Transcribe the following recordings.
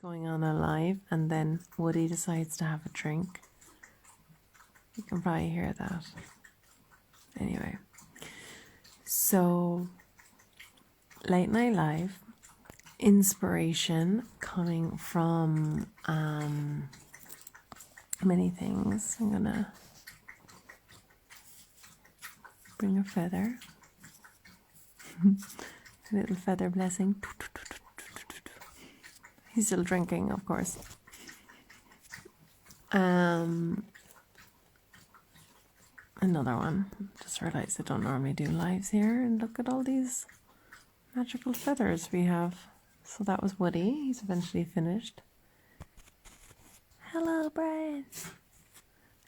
going on a live, and then Woody decides to have a drink. You can probably hear that. Anyway, so late night live, inspiration coming from many things. I'm gonna bring a feather, a little feather blessing. He's still drinking, of course. Another one. Just realized I don't normally do lives here, and look at all these magical feathers we have. So that was Woody. He's eventually finished. Hello, Brian.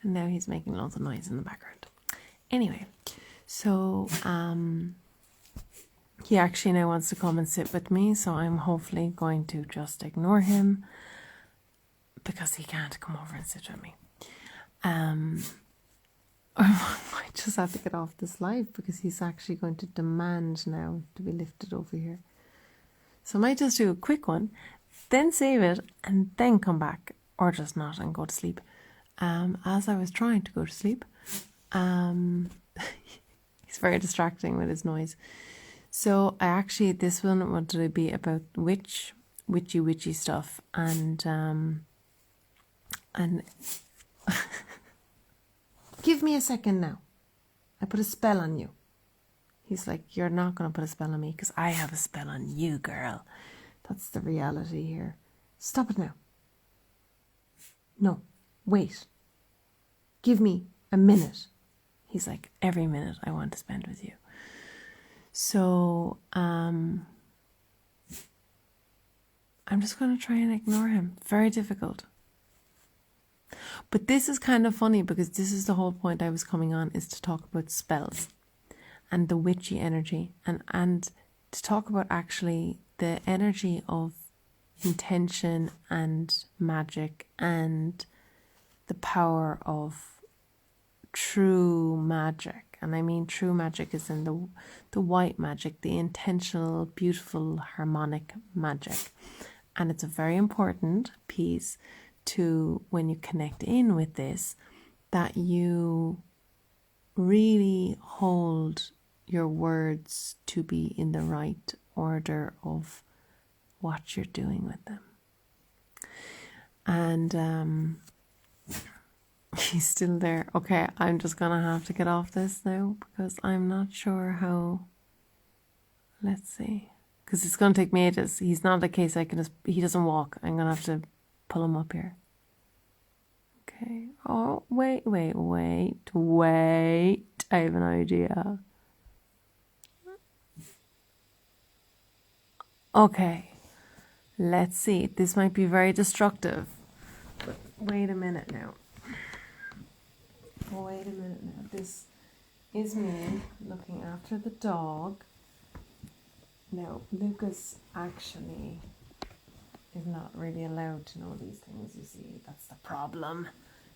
And now he's making lots of noise in the background. Anyway, so he actually now wants to come and sit with me, so I'm hopefully going to just ignore him because he can't come over and sit with me. I just have to get off this live because he's actually going to demand now to be lifted over here. So I might just do a quick one, then save it, and then come back, or just not and go to sleep. As I was trying to go to sleep, he's very distracting with his noise. So I actually, this one wanted to be about witchy stuff, and give me a second now. I put a spell on you. He's like, you're not going to put a spell on me because I have a spell on you, girl. That's the reality here. Stop it now. No, wait. Give me a minute. He's like, every minute I want to spend with you. So, I'm just going to try and ignore him. Very difficult. But this is kind of funny because this is the whole point I was coming on, is to talk about spells and the witchy energy, and to talk about actually the energy of intention and magic and the power of true magic. And I mean true magic is in the white magic, the intentional, beautiful, harmonic magic. And it's a very important piece to, when you connect in with this, that you really hold your words to be in the right order of what you're doing with them. And he's still there. Okay, I'm just gonna have to get off this now because I'm not sure how. Let's see, because it's gonna take me ages. He's not a case I can just, he doesn't walk. I'm gonna have to pull him up here. Okay. Oh, wait. I have an idea. Okay. Let's see. This might be very destructive. But wait a minute now. This is me looking after the dog. Now, Lucas actually is not really allowed to know these things, you see. That's the problem,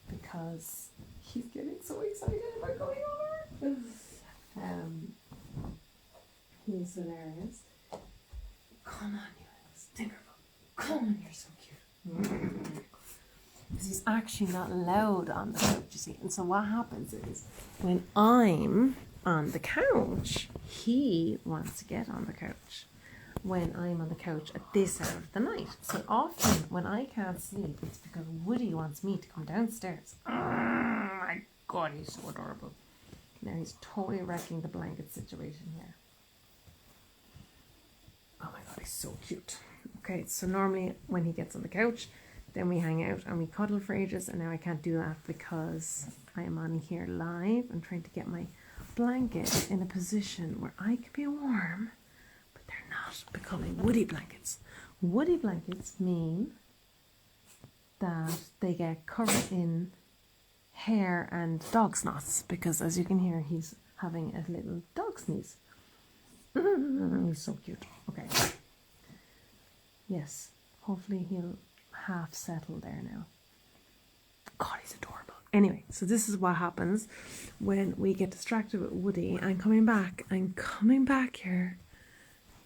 because he's getting so excited about going over. He's hilarious. Come on, you Tinkerbell. Come on, you're so cute. Because he's actually not allowed on the couch, you see. And so what happens is, when I'm on the couch, he wants to get on the couch. When I'm on the couch at this hour of the night. So often when I can't sleep, it's because Woody wants me to come downstairs. Oh my God, he's so adorable. Now he's totally wrecking the blanket situation here. Oh my God, he's so cute. Okay, so normally when he gets on the couch, then we hang out and we cuddle for ages, and now I can't do that because I am on here live. I'm trying to get my blanket in a position where I can be warm. They're not becoming Woody blankets. Woody blankets mean that they get covered in hair and dog snots, because as you can hear, he's having a little dog sneeze. He's so cute. Okay. Yes, hopefully he'll half settle there now. God, he's adorable. Anyway, so this is what happens when we get distracted with Woody. I'm coming back here.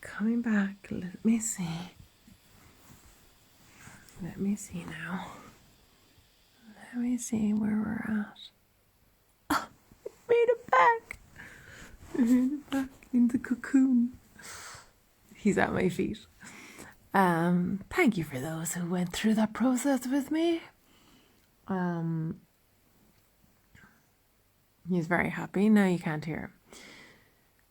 Coming back, let me see. Let me see now. Let me see where we're at. Oh, made it back. I made it back in the cocoon. He's at my feet. Thank you for those who went through that process with me. He's very happy. Now you can't hear him.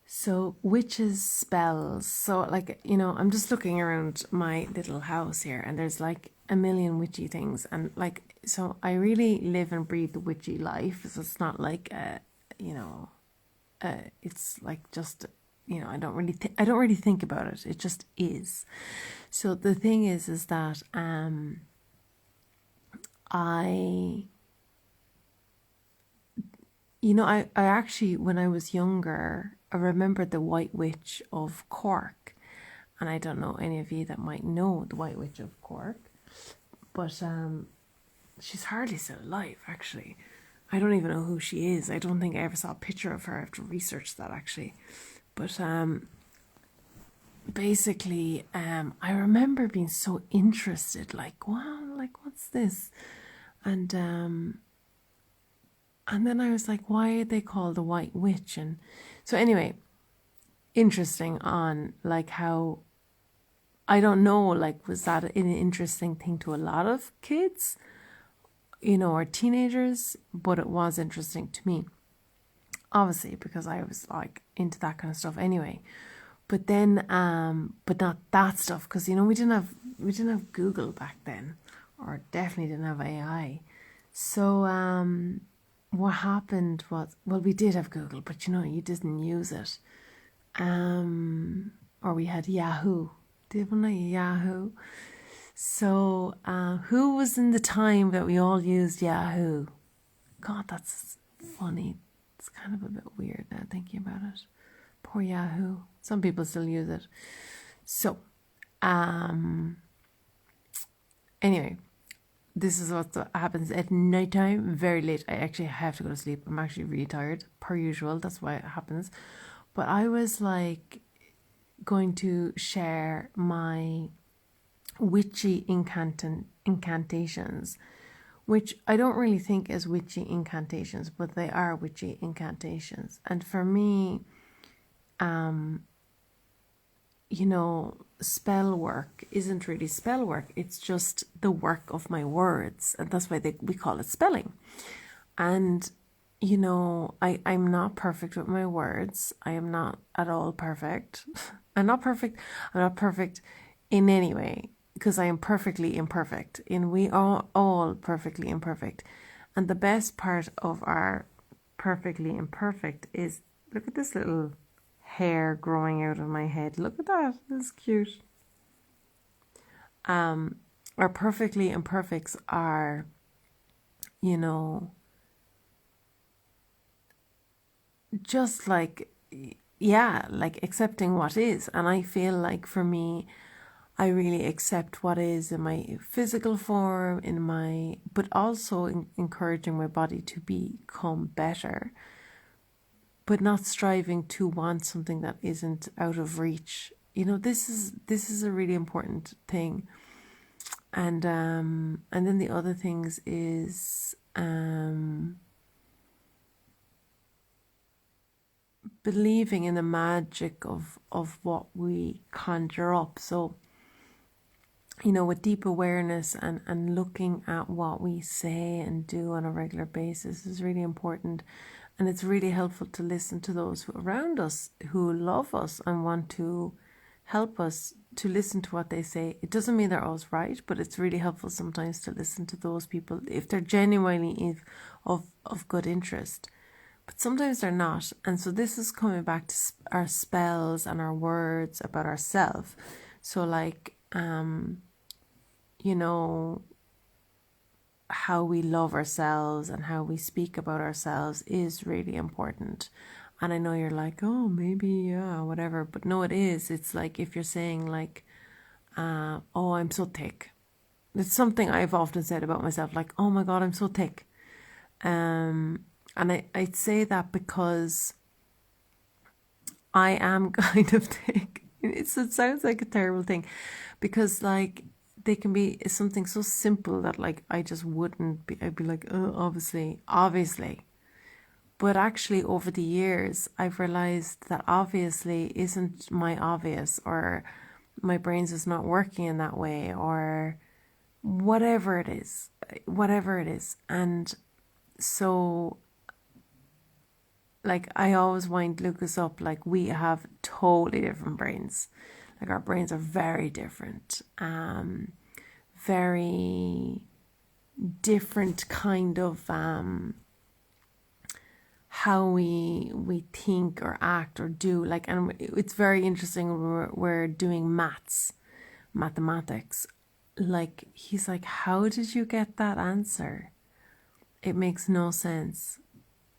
So witches' spells. So like, I'm just looking around my little house here and there's like a million witchy things. And like, so I really live and breathe the witchy life. So it's not like, it's like just, I don't really think about it. It just is. So the thing is that, I actually, when I was younger, I remembered the White Witch of Cork. And I don't know any of you that might know the White Witch of Cork. But she's hardly still alive, actually. I don't even know who she is. I don't think I ever saw a picture of her. I have to research that, actually. But basically, I remember being so interested. Like, wow, like, what's this? And then I was like, why are they called the White Witch? And so anyway, interesting on like how, I don't know, like, was that an interesting thing to a lot of kids, or teenagers? But it was interesting to me, obviously, because I was like into that kind of stuff anyway. But then, but not that stuff, because we didn't have Google back then, or definitely didn't have AI. So what happened was, well, we did have Google, but you didn't use it. Or we had Yahoo. Didn't I? Yahoo. So who was in the time that we all used Yahoo? God, that's funny. It's kind of a bit weird now thinking about it. Poor Yahoo. Some people still use it. So, anyway, this is what happens at nighttime, very late. I actually have to go to sleep. I'm actually really tired, per usual. That's why it happens. But I was like going to share my witchy incantations, which I don't really think as witchy incantations, but they are witchy incantations. And for me, spell work isn't really spell work. It's just the work of my words. And that's why we call it spelling. And, I'm not perfect with my words. I am not at all perfect. I'm not perfect. I'm not perfect in any way, because I am perfectly imperfect. And we are all perfectly imperfect. And the best part of our perfectly imperfect is, look at this little hair growing out of my head. Look at that. That's cute. Our perfectly imperfects are, just like, like accepting what is. And I feel like for me, I really accept what is in my physical form, but also encouraging my body to become better, but not striving to want something that isn't out of reach. This is a really important thing. And then the other things is believing in the magic of what we conjure up. So, with deep awareness and looking at what we say and do on a regular basis is really important. And it's really helpful to listen to those around us who love us and want to help us, to listen to what they say. It doesn't mean they're always right, but it's really helpful sometimes to listen to those people if they're genuinely of good interest. But sometimes they're not. And so this is coming back to our spells and our words about ourselves. So like, how we love ourselves and how we speak about ourselves is really important. And I know you're like, oh, maybe, yeah, whatever. But no, it is. It's like if you're saying like, oh, I'm so thick. It's something I've often said about myself, like, oh my God, I'm so thick. And I'd say that because I am kind of thick. It sounds like a terrible thing, because like they can be something so simple that like I just wouldn't be, I'd be like, oh, obviously. But actually over the years, I've realized that obviously isn't my obvious, or my brain's just not working in that way, or whatever it is. And so like I always wind Lucas up like we have totally different brains. Like our brains are very different. Very different kind of how we think or act or do. Like, and it's very interesting when we're doing mathematics. Like he's like, how did you get that answer? It makes no sense.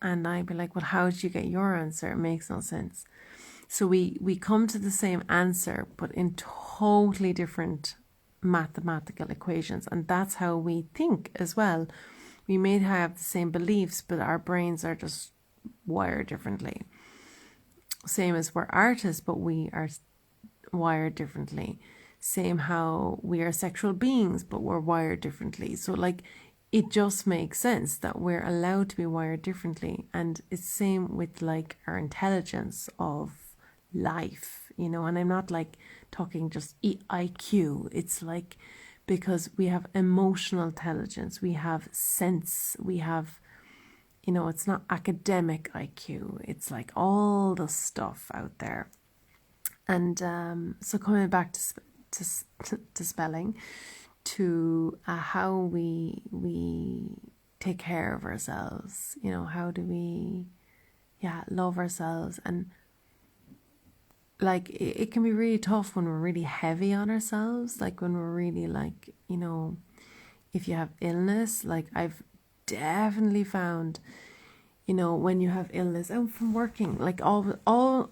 And I'd be like, well, how did you get your answer? It makes no sense. So we come to the same answer, but in totally different mathematical equations. And that's how we think as well. We may have the same beliefs, but our brains are just wired differently. Same as we're artists, but we are wired differently. Same how we are sexual beings, but we're wired differently. So like, it just makes sense that we're allowed to be wired differently. And it's same with like our intelligence of life, you know, and I'm not like talking just IQ. It's like, because we have emotional intelligence, we have sense, we have, you know, it's not academic IQ. It's like all the stuff out there. And so coming back to spelling, to how we take care of ourselves, you know, how do we love ourselves. And like it can be really tough when we're really heavy on ourselves, like when we're really like, you know, if you have illness. Like I've definitely found, you know, when you have illness, and from working, like all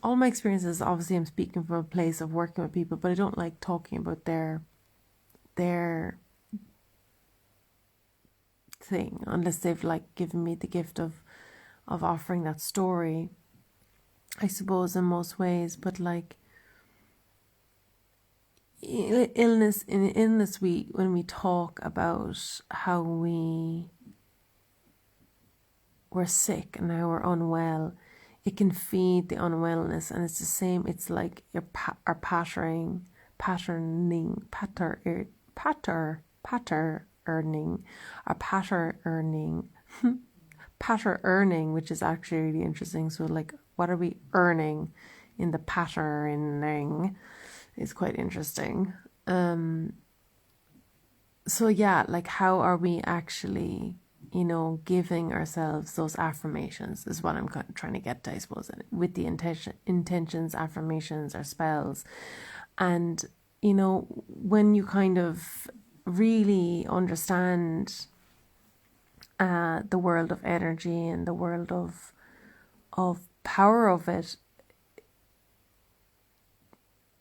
my experiences, obviously I'm speaking from a place of working with people, but I don't like talking about their thing unless they've like given me the gift of offering that story, I suppose, in most ways. But like illness, when we talk about how we're sick and how we're unwell, it can feed the unwellness. And it's the same, it's like our patterning, which is actually really interesting. So like, what are we earning in the patterning is quite interesting. So yeah, like how are we actually, you know, giving ourselves those affirmations is what I'm trying to get to, I suppose, with the intentions, affirmations, or spells. And, you know, when you kind of really understand the world of energy and the world of power of it,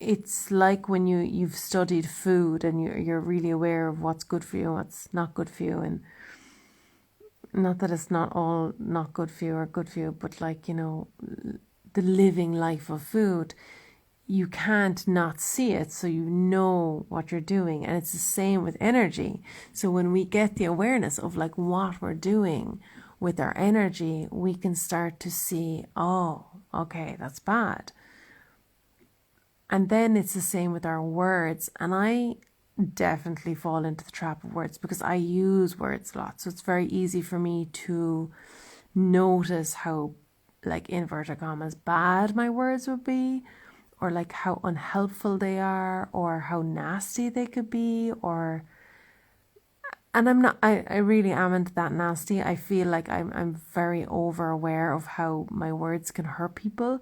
it's like when you've studied food and you're really aware of what's good for you and what's not good for you. And not that it's not all not good for you or good for you, but like, you know, the living life of food, you can't not see it, so you know what you're doing. And it's the same with energy. So when we get the awareness of like what we're doing with our energy, we can start to see, oh, okay, that's bad. And then it's the same with our words. And I definitely fall into the trap of words because I use words a lot. So it's very easy for me to notice how, like, inverted commas, bad my words would be, or like how unhelpful they are, or how nasty they could be, and I'm not, I really am that nasty. I feel like I'm very over aware of how my words can hurt people,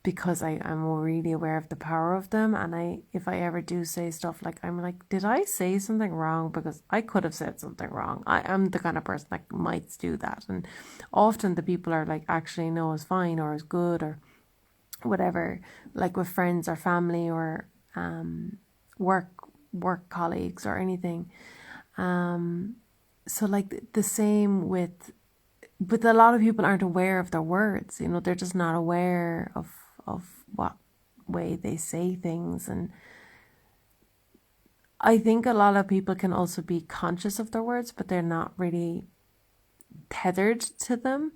because I'm really aware of the power of them. And if I ever do say stuff, like, I'm like, did I say something wrong? Because I could have said something wrong. I'm the kind of person that might do that. And often the people are like, actually, no, it's fine, or it's good, or whatever, like with friends or family or work colleagues or anything. So like the same but a lot of people aren't aware of their words, you know, they're just not aware of what way they say things. And I think a lot of people can also be conscious of their words, but they're not really tethered to them.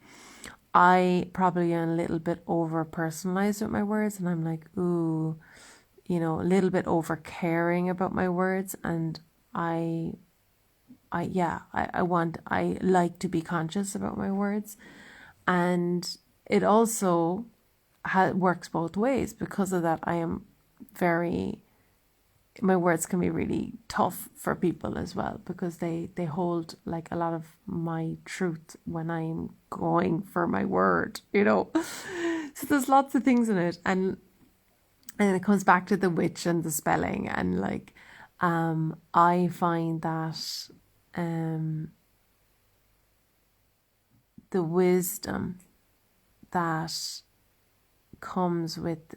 I probably am a little bit over personalized with my words, and I'm like, ooh, you know, a little bit over caring about my words. And I like to be conscious about my words. And it also works both ways. Because of that, I am my words can be really tough for people as well, because they hold like a lot of my truth when I'm going for my word, you know. So there's lots of things in it, and it comes back to the witch and the spelling, and like I find that the wisdom that comes with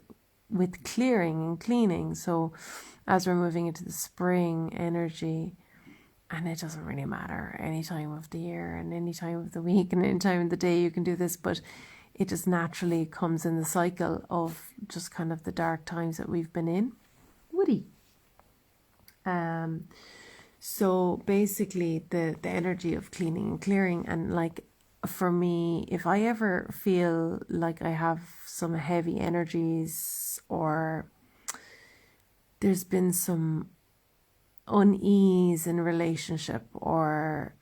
clearing and cleaning. So as we're moving into the spring energy, and it doesn't really matter any time of the year and any time of the week and any time of the day you can do this, but it just naturally comes in the cycle of just kind of the dark times that we've been in. Woody. So basically the energy of cleaning and clearing, and like for me, if I ever feel like I have some heavy energies, or there's been some unease in relationship, or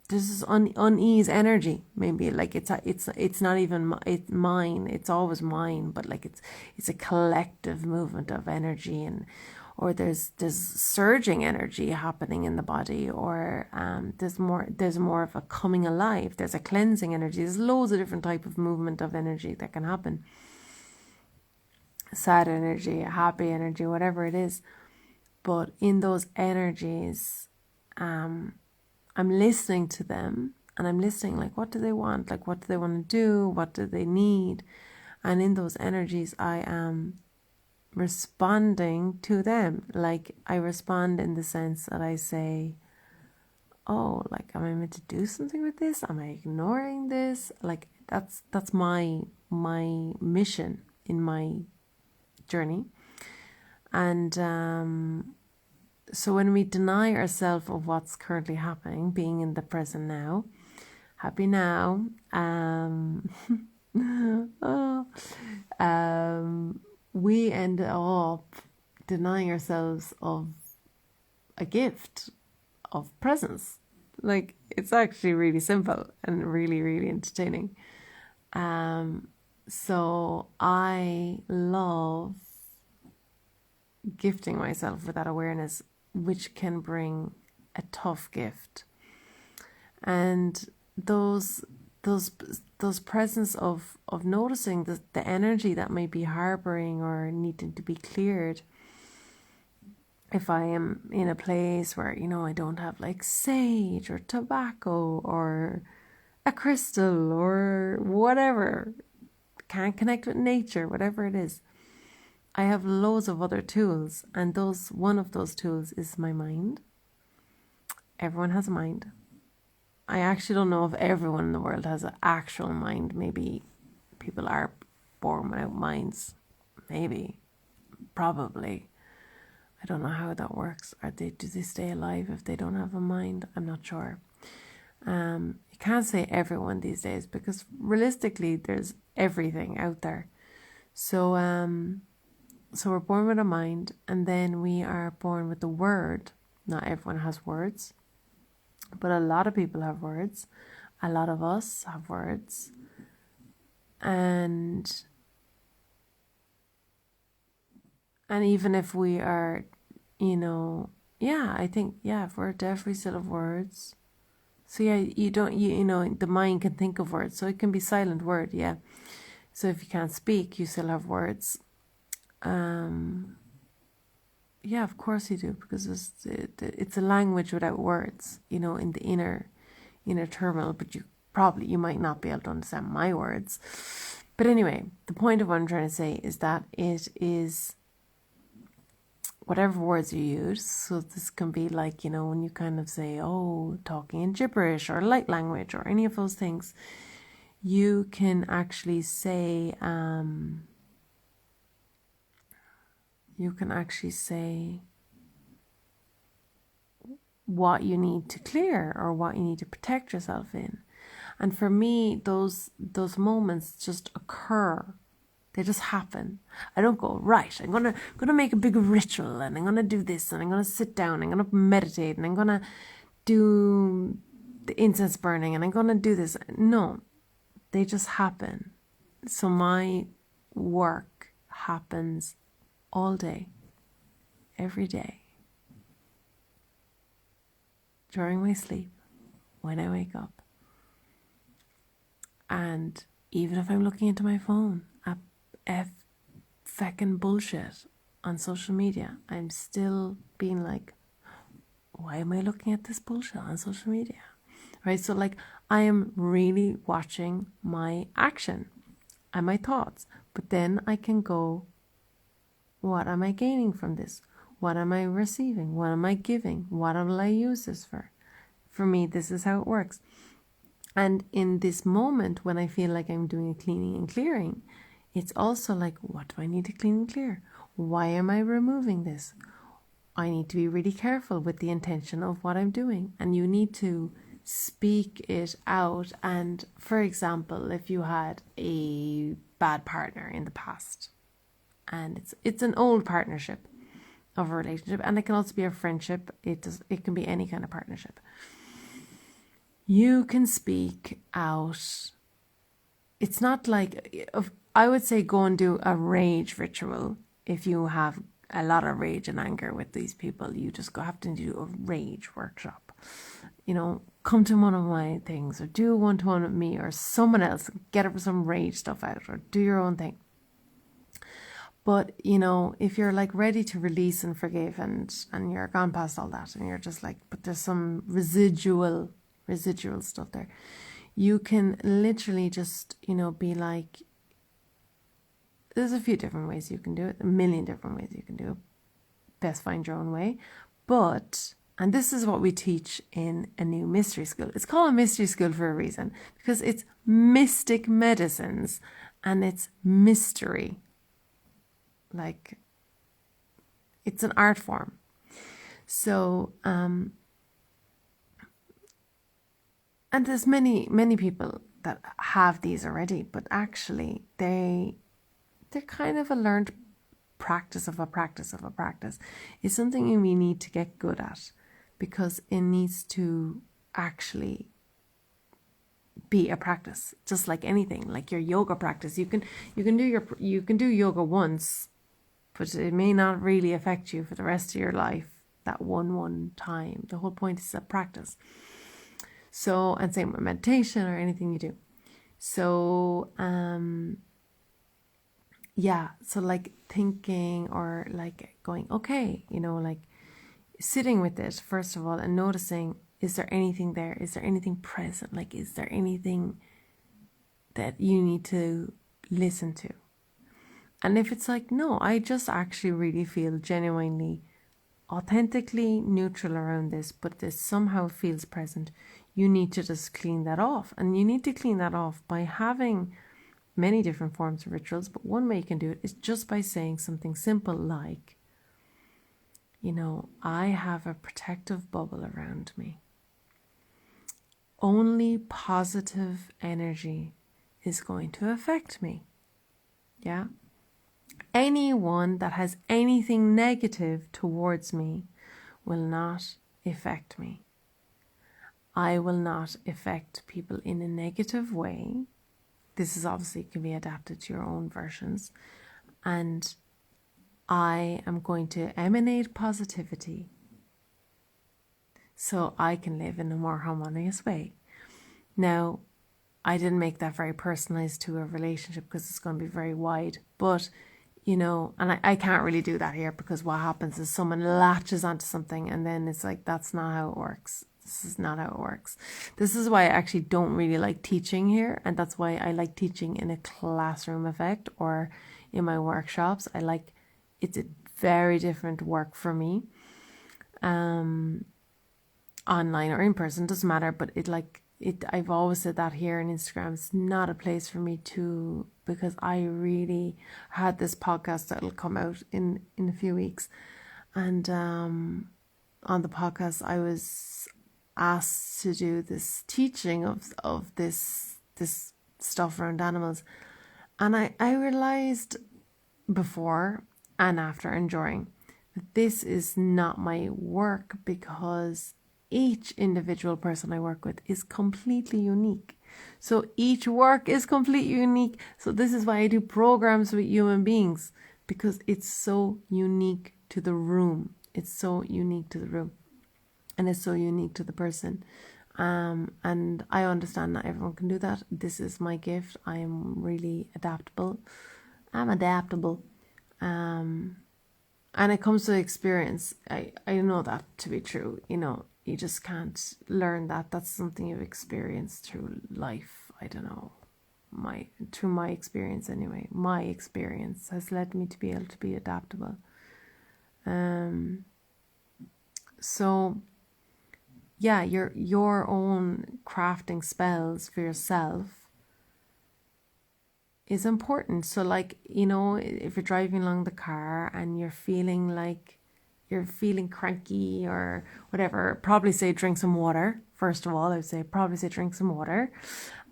there's this unease energy, maybe like it's not even mine, it's always mine, but like it's a collective movement of energy, and or there's surging energy happening in the body, or there's more of a coming alive, there's a cleansing energy, there's loads of different type of movement of energy that can happen. Sad energy, happy energy, whatever it is. But in those energies, I'm listening to them, and I'm listening like, what do they want? Like, what do they want to do? What do they need? And in those energies, I am responding to them. Like, I respond in the sense that I say, oh, like, am I meant to do something with this? Am I ignoring this? Like, that's my mission in my journey. And so when we deny ourselves of what's currently happening, being in the present now, happy now, we end up denying ourselves of a gift of presence. Like, it's actually really simple and really, really entertaining. So I love gifting myself with that awareness, which can bring a tough gift. And those presence of noticing the energy that might be harboring or needing to be cleared. If I am in a place where, you know, I don't have like sage or tobacco or a crystal or whatever, can't connect with nature, whatever it is, I have loads of other tools, and one of those tools is my mind. Everyone has a mind. I actually don't know if everyone in the world has an actual mind. Maybe people are born without minds. Maybe. Probably. I don't know how that works. Do they stay alive if they don't have a mind? I'm not sure. You can't say everyone these days, because realistically there's everything out there. So we're born with a mind, and then we are born with the word. Not everyone has words, but a lot of people have words. A lot of us have words. And even if we are, you know, I think, if we're deaf, we still have words. So you know, the mind can think of words. So it can be silent word, So if you can't speak, you still have words. Of course you do, because it's a language without words, you know, in the inner terminal, but you might not be able to understand my words. But anyway, the point of what I'm trying to say is that it is whatever words you use. So this can be like, you know, when you kind of say, oh, talking in gibberish or light language or any of those things, you can actually say, you can actually say what you need to clear or what you need to protect yourself in. And for me, those moments just occur. They just happen. I don't go, right, I'm gonna make a big ritual and I'm gonna do this and I'm gonna sit down, I'm gonna meditate and I'm gonna do the incense burning and I'm gonna do this. No, they just happen. So my work happens all day, every day, during my sleep, when I wake up. And even if I'm looking into my phone at feckin' bullshit on social media, I'm still being like, why am I looking at this bullshit on social media? Right? So like, I am really watching my action and my thoughts, but then I can go, what am I gaining from this? What am I receiving? What am I giving? What will I use this for? For me, this is how it works. And in this moment, when I feel like I'm doing a cleaning and clearing, it's also like, what do I need to clean and clear? Why am I removing this? I need to be really careful with the intention of what I'm doing. And you need to speak it out. And for example, if you had a bad partner in the past, and it's an old partnership of a relationship, and it can also be a friendship. It can be any kind of partnership. You can speak out. It's not like, I would say go and do a rage ritual. If you have a lot of rage and anger with these people, you just have to do a rage workshop. You know, come to one of my things or do one-to-one with me or someone else, get up some rage stuff out or do your own thing. But, you know, if you're like ready to release and forgive and you're gone past all that and you're just like, but there's some residual stuff there, you can literally just, you know, be like, there's a few different ways you can do it, a million different ways you can do it. Best find your own way. But, and this is what we teach in a new mystery school. It's called a mystery school for a reason, because it's mystic medicines and it's mystery. Like, it's an art form. So, and there's many people that have these already, but actually they're kind of a learned practice of a practice of a practice. It's something we need to get good at, because it needs to actually be a practice, just like anything, like your yoga practice. You can do yoga once, but it may not really affect you for the rest of your life, that one time. The whole point is a practice. So, and same with meditation or anything you do. So, yeah, so like thinking or like going, okay, you know, like sitting with it first of all and noticing, is there anything there? Is there anything present? Like, is there anything that you need to listen to? And if it's like, no, I just actually really feel genuinely, authentically neutral around this, but this somehow feels present, you need to just clean that off. And you need to clean that off by having many different forms of rituals. But one way you can do it is just by saying something simple like, you know, I have a protective bubble around me. Only positive energy is going to affect me. Yeah? Anyone that has anything negative towards me will not affect me. I will not affect people in a negative way. This is obviously can be adapted to your own versions. And I am going to emanate positivity so I can live in a more harmonious way. Now, I didn't make that very personalized to a relationship because it's going to be very wide. But, you know, and I can't really do that here, because what happens is someone latches onto something and then it's like, that's not how it works. This is not how it works. This is why I actually don't really like teaching here. And that's why I like teaching in a classroom effect or in my workshops. It's a very different work for me. Online or in person, doesn't matter. But I've always said that here on Instagram, it's not a place for me to, because I really had this podcast that'll come out in a few weeks. And on the podcast, I was asked to do this teaching of this stuff around animals. And I realized before and after and during that this is not my work, because each individual person I work with is completely unique. So each work is completely unique. So this is why I do programs with human beings, because it's so unique to the room. It's so unique to the room. And it's so unique to the person. And I understand not everyone can do that. This is my gift. I am really adaptable. I'm adaptable. And it comes to experience. I know that to be true. You know, you just can't learn that. That's something you've experienced through life. I don't know. Through my experience anyway. My experience has led me to be able to be adaptable. So yeah, your own crafting spells for yourself is important. So like, you know, if you're driving along the car and you're feeling cranky or whatever, probably say drink some water. First of all, I would say probably say drink some water.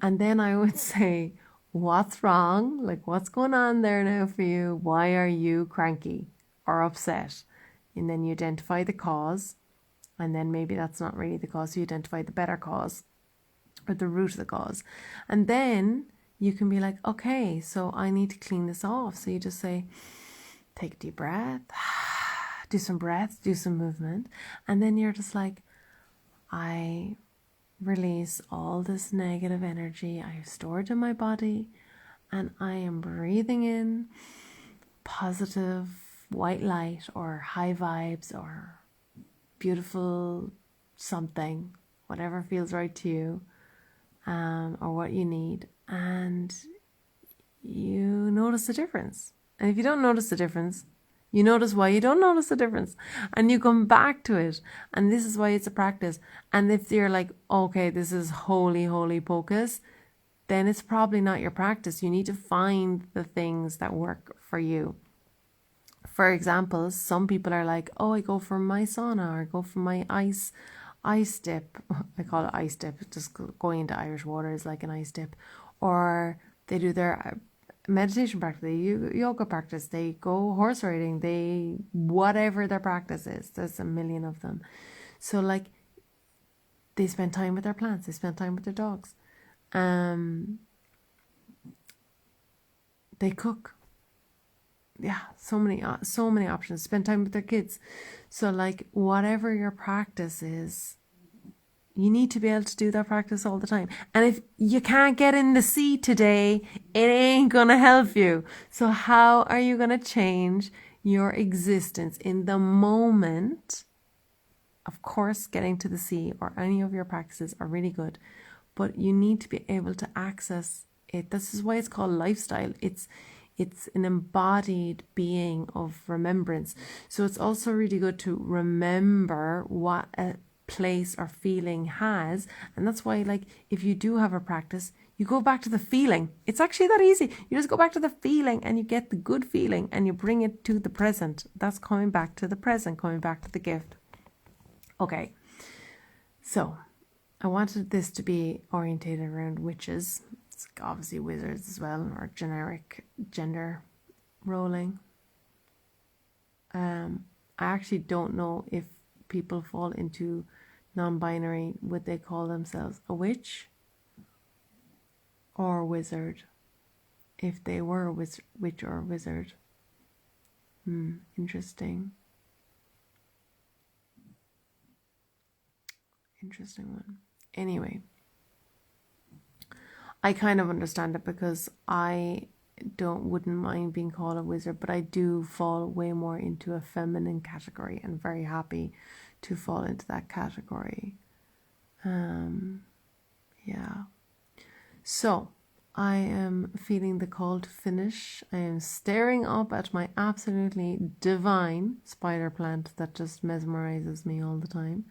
And then I would say, what's wrong? Like, what's going on there now for you? Why are you cranky or upset? And then you identify the cause. And then maybe that's not really the cause. So you identify the better cause or the root of the cause. And then you can be like, okay, so I need to clean this off. So you just say, take a deep breath, do some breaths, do some movement. And then you're just like, I release all this negative energy I have stored in my body, and I am breathing in positive white light or high vibes or beautiful something, whatever feels right to you, or what you need. And you notice the difference. And if you don't notice the difference, you notice why you don't notice the difference, and you come back to it. And this is why it's a practice. And if you're like, okay, this is holy pocus, then it's probably not your practice. You need to find the things that work for you. For example, some people are like, oh, I go for my sauna, or I go for my ice dip. I call it ice dip. Just going into Irish water is like an ice dip. Or they do their meditation practice, they yoga practice, they go horse riding, they whatever their practice is. There's a million of them. So like, they spend time with their plants, they spend time with their dogs. They cook. Yeah, so many options. Spend time with their kids. So like, whatever your practice is, you need to be able to do that practice all the time. And if you can't get in the sea today, it ain't gonna help you. So how are you gonna change your existence in the moment? Of course, getting to the sea or any of your practices are really good, but you need to be able to access it. This is why it's called lifestyle. It's an embodied being of remembrance. So it's also really good to remember what a place or feeling has. And that's why, like, if you do have a practice, you go back to the feeling. It's actually that easy. You just go back to the feeling and you get the good feeling and you bring it to the present. That's coming back to the present, coming back to the gift. Okay. So I wanted this to be orientated around witches. It's obviously wizards as well, or generic gender rolling. I actually don't know if people fall into non-binary, would they call themselves a witch or a wizard if they were a witch or a wizard. Interesting one. Anyway, I kind of understand it, because I wouldn't mind being called a wizard, but I do fall way more into a feminine category, and very happy to fall into that category. Yeah. So I am feeling the call to finish. I am staring up at my absolutely divine spider plant that just mesmerizes me all the time.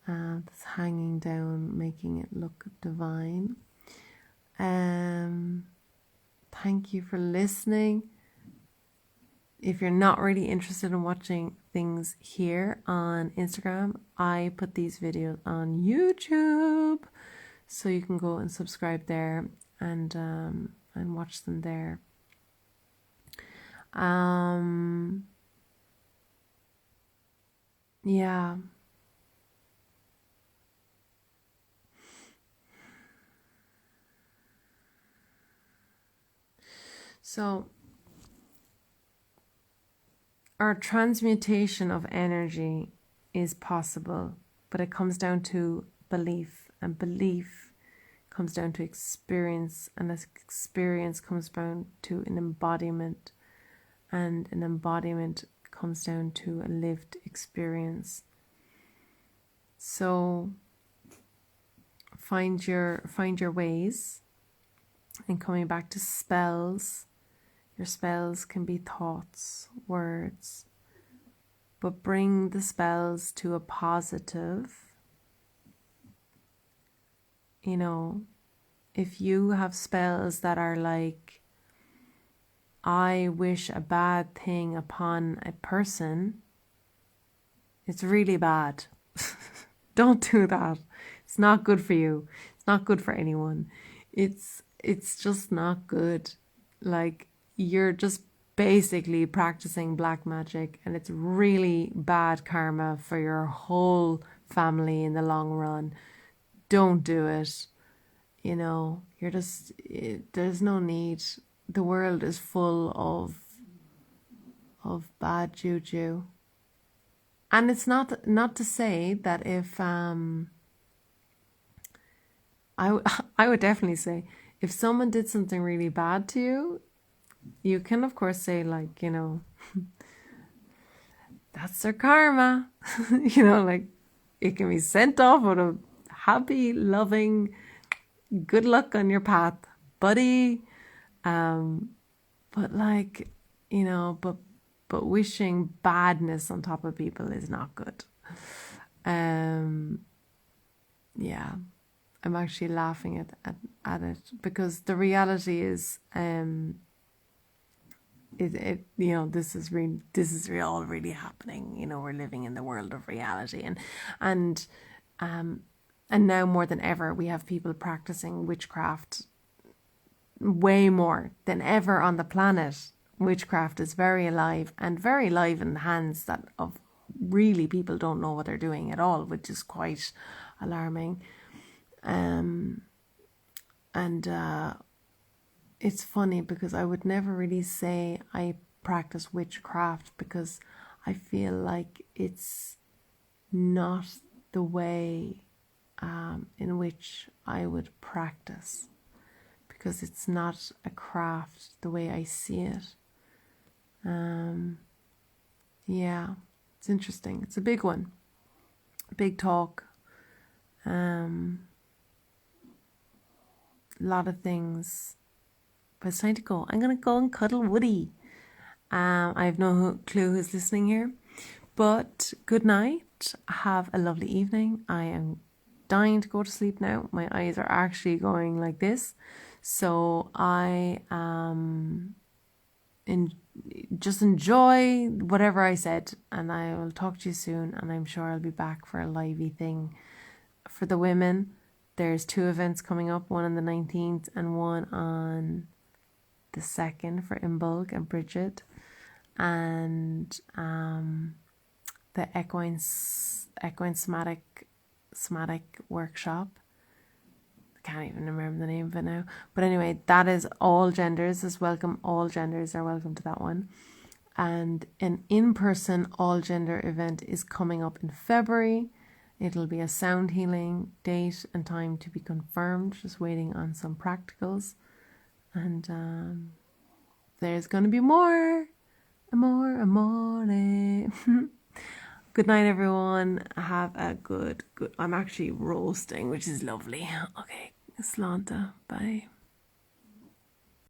that's hanging down, making it look divine. Thank you for listening. If you're not really interested in watching things here on Instagram, I put these videos on YouTube, so you can go and subscribe there and watch them there. Yeah. So our transmutation of energy is possible, but it comes down to belief, and belief comes down to experience, and this experience comes down to an embodiment, and an embodiment comes down to a lived experience. So find your ways. And coming back to spells, your spells can be thoughts, words, but bring the spells to a positive. You know, if you have spells that are like, I wish a bad thing upon a person, it's really bad. Don't do that. It's not good for you. It's not good for anyone. It's just not good. Like, you're just basically practicing black magic, and it's really bad karma for your whole family in the long run. Don't do it. You know, there's no need. The world is full of bad juju. And it's not to say that if I would definitely say, if someone did something really bad to you, you can of course say, like, you know, that's their karma. You know, like, it can be sent off with a happy, loving, good luck on your path, buddy. But like, you know, but wishing badness on top of people is not good. Yeah, I'm actually laughing at it, because the reality is, it you know, this is all really happening. You know, we're living in the world of reality, and now more than ever, we have people practicing witchcraft way more than ever on the planet. Witchcraft is very alive, and very alive in the hands that of really people don't know what they're doing at all, which is quite alarming. It's funny, because I would never really say I practice witchcraft, because I feel like it's not the way in which I would practice, because it's not a craft the way I see it. Yeah, it's interesting. It's a big one, big talk. A lot of things, but it's time to go. I'm gonna go and cuddle Woody. I have no clue who's listening here, but good night. Have a lovely evening. I am dying to go to sleep now. My eyes are actually going like this, so I just enjoy whatever I said, and I will talk to you soon, and I'm sure I'll be back for a lively thing for the women. There's 2 events coming up, one on the 19th and one on the 2nd for Imbolg and Bridget, and the equine somatic workshop. I can't even remember the name of it now. But anyway, that is all genders is welcome. All genders are welcome to that one. And an in-person all gender event is coming up in February. It'll be a sound healing, date and time to be confirmed. Just waiting on some practicals. And there's going to be more. Good night, everyone. Have a good. I'm actually roasting, which is lovely. Okay, Slanta. Bye.